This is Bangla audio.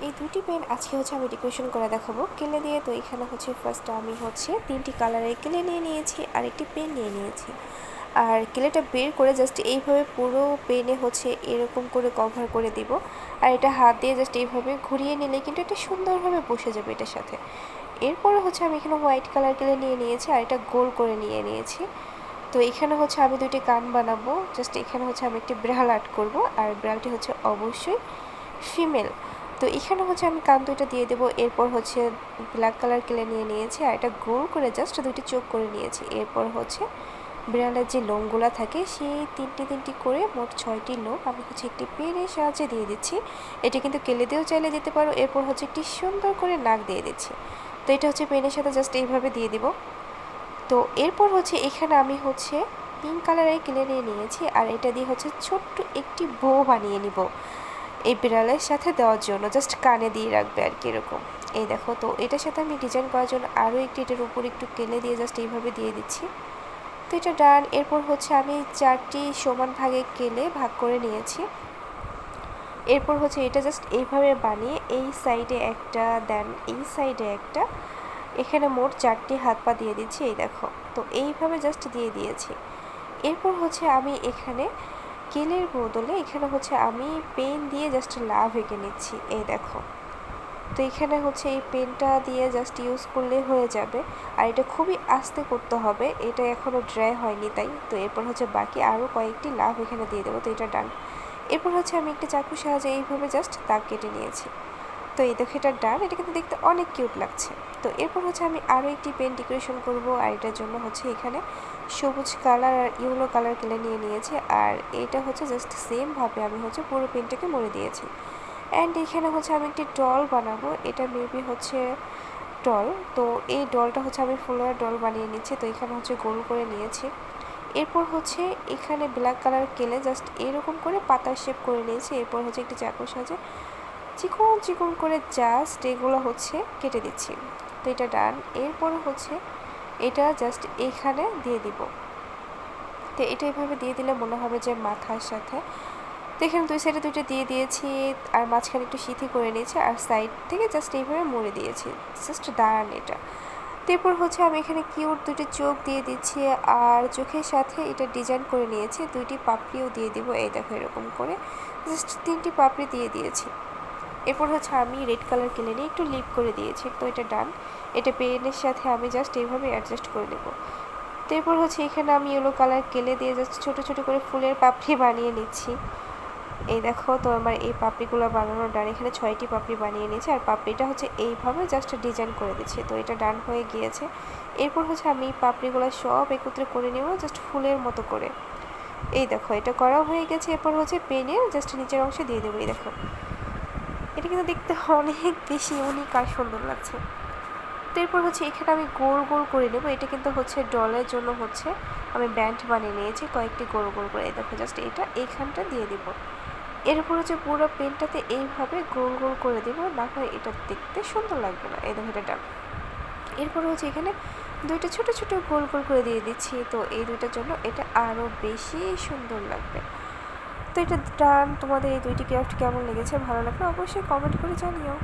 এই দুটি পেন আজকে আমি ডেকোরেশন করে দেখাবো কেলে দিয়ে। তো এখানে ফার্স্ট আমি তিনটি কালারের কেলে নিয়ে নিয়েছি আর একটি পেন নিয়ে নিয়েছি। আর কেলেটা বের করে জাস্ট এইভাবে পুরো পেনে এরকম করে কভার করে দিব। আর এটা হাত দিয়ে জাস্ট এইভাবে ঘুরিয়ে নিলে কিন্তু এটা সুন্দরভাবে বসে যাবে এটার সাথে। এরপরে আমি এখানে হোয়াইট কালার কেলে নিয়ে নিয়েছি আর এটা গোল করে নিয়ে নিয়েছি। তো এখানে আমি দুইটি কান বানাবো। জাস্ট এখানে আমি একটি বিড়াল আর্ট করবো আর বিড়ালটি অবশ্যই ফিমেল। তো এখানে আমি কান দুইটা দিয়ে দেবো। এরপর ব্ল্যাক কালার কেলে নিয়ে নিয়েছি আর এটা গোল করে জাস্ট দুইটি চোখ করে নিয়েছি। এরপর বিড়ালের যে লোমগুলো থাকে সেই তিনটি করে মোট 6টি লোম আমি একটি পেনের সাহায্যে দিয়ে দিচ্ছি। এটা কিন্তু কেলে দিয়েও চাইলে দিতে পারো। এরপর একটি সুন্দর করে নাক দিয়ে দিচ্ছি। তো এটা পেনের সাথে জাস্ট এইভাবে দিয়ে দিব। তো এরপর এখানে আমি পিঙ্ক কালারের কেলে নিয়ে নিয়েছি আর এটা দিয়ে ছোট্ট একটি বো বানিয়ে নিব এই বিড়ালের সাথে দেওয়ার জন্য। জাস্ট কানে দিয়ে রাখবে আর কি এরকম। এই দেখো, তো এটার সাথে আমি ডিজাইন করার জন্য আরও একটি এটার উপর একটু কেলে দিয়ে জাস্ট এইভাবে দিয়ে দিচ্ছি। তো এটা ডান। এরপর আমি 4টি সমান ভাগে কেলে ভাগ করে নিয়েছি। এরপর এটা জাস্ট এইভাবে বানিয়ে এই সাইডে একটা দেন এই সাইডে একটা, এখানে মোট 4টি হাত পা দিয়ে দিচ্ছি। এই দেখো, তো এইভাবে জাস্ট দিয়ে দিয়েছি। এরপর আমি এখানে কেলের বদলে এখানে আমি পেন দিয়ে জাস্ট লাভ এঁকে নিচ্ছি। এই দেখো, তো এখানে এই পেনটা দিয়ে জাস্ট ইউজ করলে হয়ে যাবে। আর এটা খুবই আস্তে করতে হবে, এটা এখনও ড্রাই হয়নি তাই। তো এরপর বাকি আরও কয়েকটি লাভ এখানে দিয়ে দেবো। তো এটা ডান। এরপর আমি একটি চাকুর সাহায্যে এইভাবে জাস্ট দাগ কেটে নিয়েছি। তো এই দেখো, এটা ডান। এটা কিন্তু দেখতে অনেক কিউট লাগছে। তো এরপর আমি আরও একটি পেন ডেকোরেশন করব। আর এটার জন্য এখানে সবুজ কালার আর ইয়েলো কালার কেলে নিয়ে নিয়েছি। আর এটা জাস্ট সেমভাবে আমি পুরো পেনটাকে মুড়ে দিয়েছি। অ্যান্ড এখানে আমি একটি ডল বানাবো। এটা মেবি ডল। তো এই ডলটা আমি ফুলের ডল বানিয়ে নিচ্ছি। তো এখানে গোল করে নিয়েছি। এরপর এখানে ব্ল্যাক কালার কেলে জাস্ট এরকম করে পাতার শেপ করে নিয়েছি। এরপর একটি চাকুর সাহায্যে চিকন চিকন করে জাস্ট এগুলো কেটে দিচ্ছি। তো এটা ডান। এরপর এটা জাস্ট এখানে দিয়ে দিব। তো এটা এভাবে দিয়ে দিলে মনে হবে যে মাথার সাথে। তো এখানে দুই সাইডে দুইটা দিয়ে দিয়েছি আর মাঝখানে একটু সিথি করে নিয়েছি আর সাইড থেকে জাস্ট এইভাবে মুড়ে দিয়েছি। জাস্ট দাঁড়ান এটা। এরপর আমি এখানে কিউট দুটি চোখ দিয়ে দিচ্ছি আর চোখের সাথে এটা ডিজাইন করে নিয়েছি। দুইটি পাপড়িও দিয়ে দিব। এই দেখো, এরকম করে জাস্ট 3টি পাপড়ি দিয়ে দিয়েছি। এরপর আমি রেড কালার কেলে নিয়ে একটু লিপ করে দিয়েছি। তো এটা ডান। এটা পেনের সাথে আমি জাস্ট এইভাবে অ্যাডজাস্ট করে নেব। তো এরপর এখানে আমি ইয়েলো কালার কেলে দিয়ে জাস্ট ছোটো ছোটো করে ফুলের পাপড়ি বানিয়ে নিচ্ছি। এই দেখো, তো আমার এই পাপড়িগুলো বানানোর ডান। এখানে 6টি পাপড়ি বানিয়ে নিয়েছি আর পাপড়িটা এইভাবে জাস্ট ডিজাইন করে দিচ্ছি। তো এটা ডান হয়ে গিয়েছে। এরপর আমি এই পাপড়িগুলো সব একত্রে করে নেব জাস্ট ফুলের মতো করে। এই দেখো, এটা করাও হয়ে গেছে। এরপর পেনের জাস্ট নিচের অংশে দিয়ে দেবো। এই দেখো, এটা কিন্তু দেখতে অনেক বেশি ইউনিক আর সুন্দর লাগছে। তো এরপর এখানে আমি গোল গোল করে নেব। এটা কিন্তু ডলের জন্য আমি ব্যান্ড বানিয়ে নিয়েছি কয়েকটি গোল গোল করে। দেখো, জাস্ট এটা এইখানটা দিয়ে দিব। এরপর পুরো পেনটাতে এইভাবে গোল গোল করে দিব, না হয় এটা দেখতে সুন্দর লাগবে না। এই দেখো, এটা ডান। এরপর এখানে দুইটা ছোট ছোট গোল গোল করে দিয়ে দিচ্ছি। তো এই দুইটার জন্য এটা আরও বেশি সুন্দর লাগবে। তো এটা ডান। তোমাদের এই দুইটি ক্রাফট কেমন লেগেছে? ভালো লাগলে অবশ্যই কমেন্ট করে জানিও।